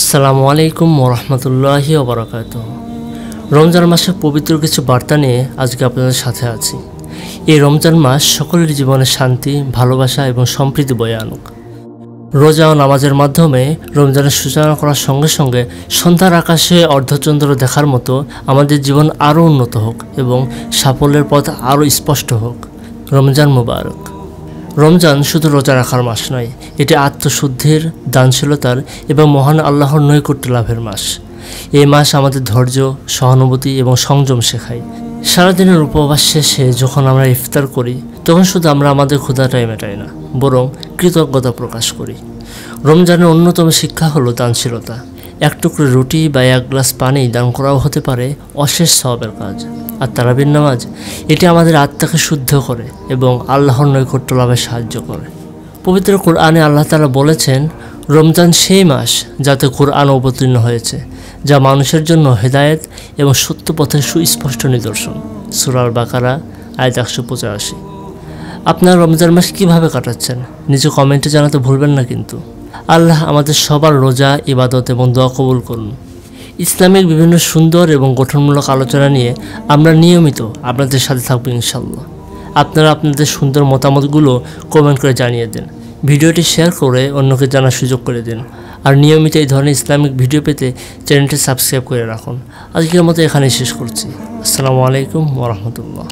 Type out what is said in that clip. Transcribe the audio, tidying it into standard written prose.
আসসালামু আলাইকুম ওরহমতুল্লাহি ওবরাকাতুহু। রমজান মাসের পবিত্র কিছু বার্তা নিয়ে আজকে আপনাদের সাথে আছি। এই রমজান মাস সকলের জীবনে শান্তি, ভালোবাসা এবং সম্প্রীতি বয়ে আনুক। রোজা ও নামাজের মাধ্যমে রমজানের সূচনা করার সঙ্গে সঙ্গে সন্ধ্যার আকাশে অর্ধচন্দ্র দেখার মতো আমাদের জীবন আরও উন্নত হোক এবং সাফল্যের পথ আরও স্পষ্ট হোক। রমজান মুবারক। রমজান শুধু রোজা রাখার মাস নয়, এটি আত্মশুদ্ধির, দানশীলতার এবং মহান আল্লাহর নৈকট্য লাভের মাস। এই মাস আমাদের ধৈর্য, সহানুভূতি এবং সংযম শেখায়। সারাদিনের উপবাস শেষে যখন আমরা ইফতার করি, তখন শুধু আমরা আমাদের ক্ষুধাটাই মেটাই না, বরং কৃতজ্ঞতা প্রকাশ করি। রমজানের অন্যতম শিক্ষা হলো দানশীলতা। এক টুকরো রুটি বা এক গ্লাস পানি দান করাও হতে পারে অশেষ সওয়াবের কাজ। আর তারাবির নামাজ, এটি আমাদের আত্মাকে শুদ্ধ করে এবং আল্লাহর নৈকট্য লাভে সাহায্য করে। পবিত্র কোরআনে আল্লাহ তাআলা বলেছেন, রমজান সেই মাস যাতে কোরআন অবতীর্ণ হয়েছে, যা মানুষের জন্য হেদায়েত এবং সত্য পথের সুস্পষ্ট নিদর্শন। সূরা আল বাকারা আয়াত 185। আপনার রমজান মাস কীভাবে কাটাচ্ছেন নিচে কমেন্টে জানাতে ভুলবেন না কিন্তু। আল্লাহ আমাদের সবার রোজা, ইবাদত এবং দোয়া কবুল করুন। ইসলামিক বিভিন্ন সুন্দর এবং গঠনমূলক আলোচনা নিয়ে আমরা নিয়মিত আপনাদের সাথে থাকবো ইনশাল্লাহ। আপনারা আপনাদের সুন্দর মতামতগুলো কমেন্ট করে জানিয়ে দিন। ভিডিওটি শেয়ার করে অন্যকে জানার সুযোগ করে দিন। আর নিয়মিত এই ধরনের ইসলামিক ভিডিও পেতে চ্যানেলটি সাবস্ক্রাইব করে রাখুন। আজকের মতো এখানেই শেষ করছি। আসসালামু আলাইকুম ওয়া রাহমাতুল্লাহ।